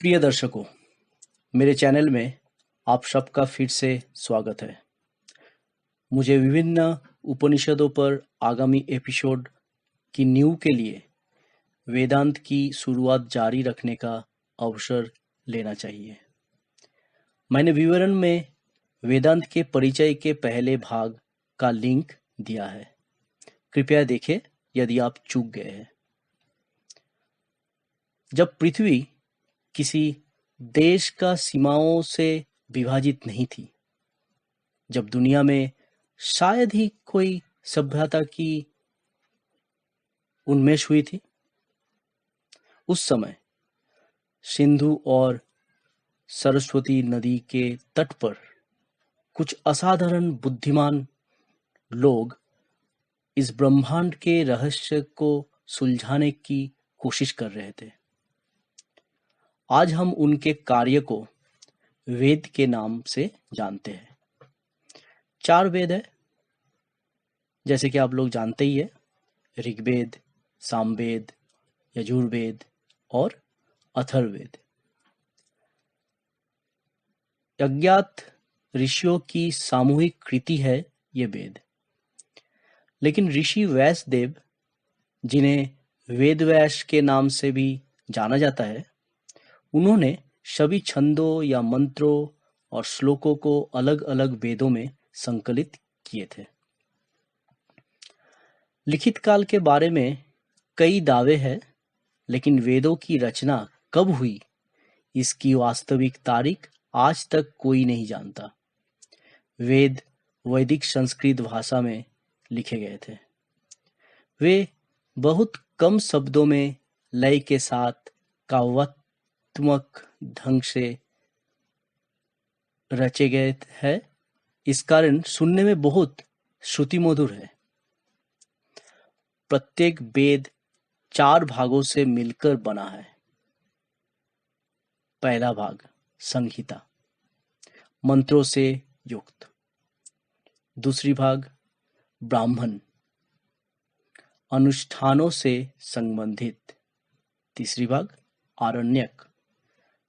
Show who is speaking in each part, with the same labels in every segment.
Speaker 1: प्रिय दर्शकों, मेरे चैनल में आप सबका फिर से स्वागत है। मुझे विभिन्न उपनिषदों पर आगामी एपिसोड की नींव के लिए वेदांत की शुरुआत जारी रखने का अवसर लेना चाहिए। मैंने विवरण में वेदांत के परिचय के पहले भाग का लिंक दिया है, कृपया देखें यदि आप चूक गए हैं। जब पृथ्वी किसी देश का सीमाओं से विभाजित नहीं थी, जब दुनिया में शायद ही कोई सभ्यता की उन्मेष हुई थी, उस समय सिंधु और सरस्वती नदी के तट पर कुछ असाधारण बुद्धिमान लोग इस ब्रह्मांड के रहस्य को सुलझाने की कोशिश कर रहे थे। आज हम उनके कार्य को वेद के नाम से जानते हैं। 4 वेद है, जैसे कि आप लोग जानते ही है, ऋग्वेद, सामवेद, यजुर्वेद और अथर्ववेद। अज्ञात ऋषियों की सामूहिक कृति है ये वेद। लेकिन ऋषि व्यासदेव, जिन्हें वेदव्यास के नाम से भी जाना जाता है, उन्होंने सभी छंदों या मंत्रों और श्लोकों को अलग अलग वेदों में संकलित किए थे। लिखित काल के बारे में कई दावे हैं, लेकिन वेदों की रचना कब हुई इसकी वास्तविक तारीख आज तक कोई नहीं जानता। वेद वैदिक संस्कृत भाषा में लिखे गए थे। वे बहुत कम शब्दों में लय के साथ काव्यात्मक ढंग से रचे गए हैं। इस कारण सुनने में बहुत श्रुतिमधुर है। प्रत्येक वेद 4 भागों से मिलकर बना है। पहला भाग संहिता, मंत्रों से युक्त। दूसरी भाग ब्राह्मण, अनुष्ठानों से संबंधित। तीसरी भाग आरण्यक,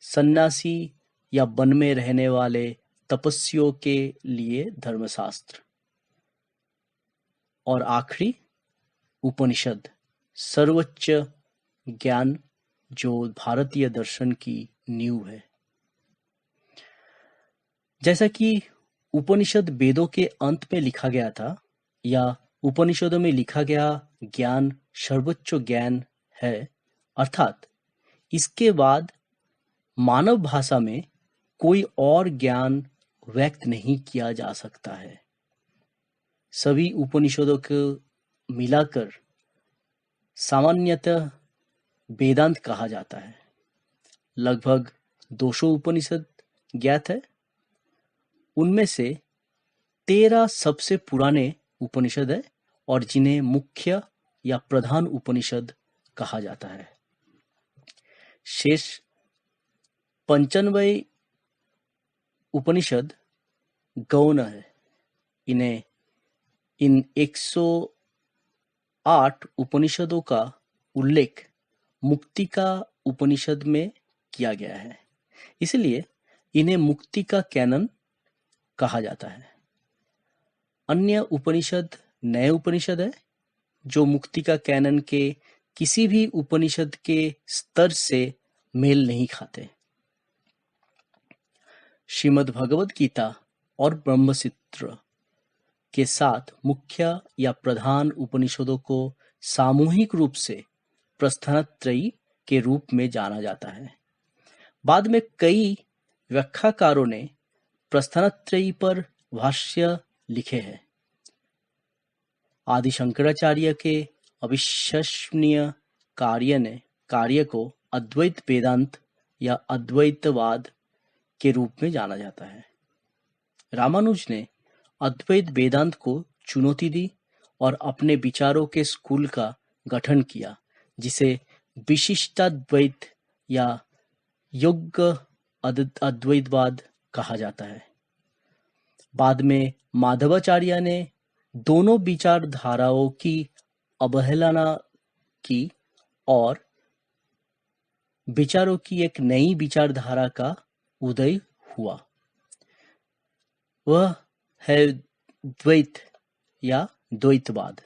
Speaker 1: सन्यासी या वन में रहने वाले तपस्वियों के लिए धर्मशास्त्र। और आखिरी उपनिषद, सर्वोच्च ज्ञान जो भारतीय दर्शन की नींव है। जैसा कि उपनिषद वेदों के अंत में लिखा गया था, या उपनिषदों में लिखा गया ज्ञान सर्वोच्च ज्ञान है, अर्थात इसके बाद मानव भाषा में कोई और ज्ञान व्यक्त नहीं किया जा सकता है। सभी उपनिषदों को मिलाकर सामान्यतः वेदांत कहा जाता है। लगभग 200 उपनिषद ज्ञात है। उनमें से 13 सबसे पुराने उपनिषद है और जिन्हें मुख्य या प्रधान उपनिषद कहा जाता है। शेष 95 उपनिषद गौण है। इन 108 उपनिषदों का उल्लेख मुक्तिका उपनिषद में किया गया है, इसलिए इन्हें मुक्तिका कैनन कहा जाता है। अन्य उपनिषद नए उपनिषद है जो मुक्तिका कैनन के किसी भी उपनिषद के स्तर से मेल नहीं खाते। श्रीमद् भगवद गीता और ब्रह्मसूत्र के साथ मुख्य या प्रधान उपनिषदों को सामूहिक रूप से प्रस्थानत्रयी के रूप में जाना जाता है। बाद में कई व्याख्याकारों ने प्रस्थानत्रयी पर भाष्य लिखे हैं। आदि शंकराचार्य के अविश्वसनीय कार्य को अद्वैत वेदांत या अद्वैतवाद के रूप में जाना जाता है। रामानुज ने अद्वैत वेदांत को चुनौती दी और अपने विचारों के स्कूल का गठन किया, जिसे विशिष्टाद्वैत या योग्य अद्वैतवाद कहा जाता है। बाद में माधवाचार्य ने दोनों विचारधाराओं की अवहेलना की और विचारों की एक नई विचारधारा का उदय हुआ। वह है द्वैत या द्वैतवाद।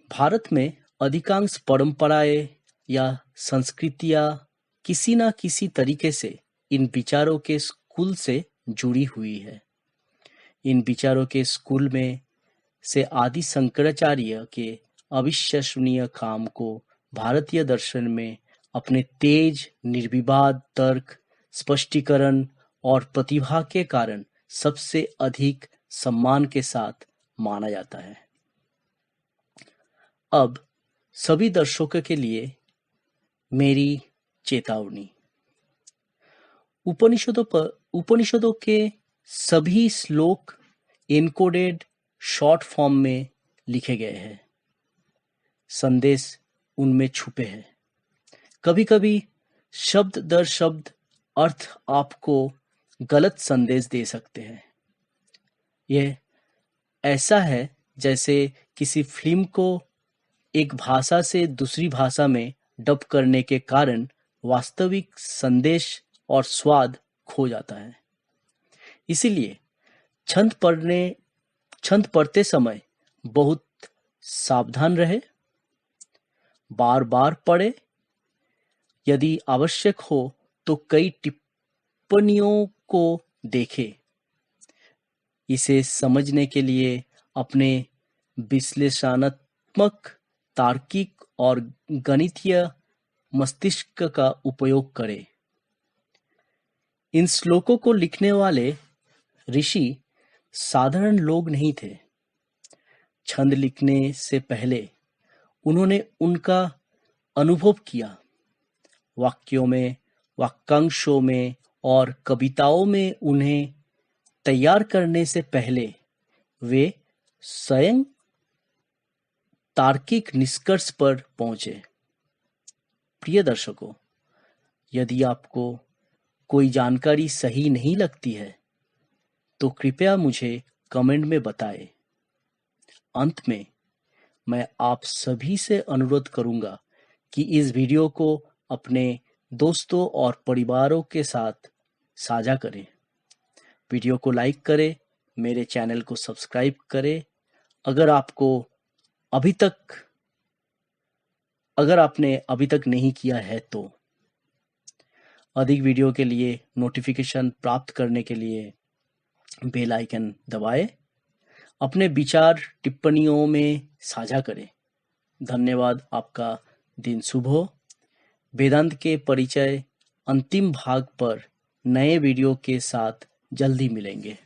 Speaker 1: भारत में अधिकांश परंपराएं या संस्कृतियां किसी न किसी तरीके से इन विचारों के स्कूल से जुड़ी हुई है। इन विचारों के स्कूल में से आदि शंकराचार्य के अविश्वसनीय काम को भारतीय दर्शन में अपने तेज, निर्विवाद तर्क, स्पष्टीकरण और प्रतिभा के कारण सबसे अधिक सम्मान के साथ माना जाता है। अब सभी दर्शकों के लिए मेरी चेतावनी। उपनिषदों के सभी श्लोक एन्कोडेड शॉर्ट फॉर्म में लिखे गए हैं। संदेश उनमें छुपे हैं। कभी-कभी शब्द दर शब्द अर्थ आपको गलत संदेश दे सकते हैं। यह ऐसा है जैसे किसी फिल्म को एक भाषा से दूसरी भाषा में डब करने के कारण वास्तविक संदेश और स्वाद खो जाता है। इसीलिए छंद पढ़ते समय बहुत सावधान रहे, बार-बार पढ़े, यदि आवश्यक हो तो कई टिप्पणियों को देखें। इसे समझने के लिए अपने विश्लेषणात्मक, तार्किक और गणितीय मस्तिष्क का उपयोग करें। इन श्लोकों को लिखने वाले ऋषि साधारण लोग नहीं थे। छंद लिखने से पहले उन्होंने उनका अनुभव किया। वाक्यों में, वाक्यांशों में और कविताओं में उन्हें तैयार करने से पहले वे स्वयं तार्किक निष्कर्ष पर पहुंचे। प्रिय दर्शकों, यदि आपको कोई जानकारी सही नहीं लगती है तो कृपया मुझे कमेंट में बताएं। अंत में मैं आप सभी से अनुरोध करूंगा कि इस वीडियो को अपने दोस्तों और परिवारों के साथ साझा करें। वीडियो को लाइक करें, मेरे चैनल को सब्सक्राइब करें। अगर आपने अभी तक नहीं किया है तो अधिक वीडियो के लिए नोटिफिकेशन प्राप्त करने के लिए बेल आइकन दबाएं। अपने विचार टिप्पणियों में साझा करें। धन्यवाद। आपका दिन शुभ हो। वेदांत के परिचय अंतिम भाग पर नए वीडियो के साथ जल्दी मिलेंगे।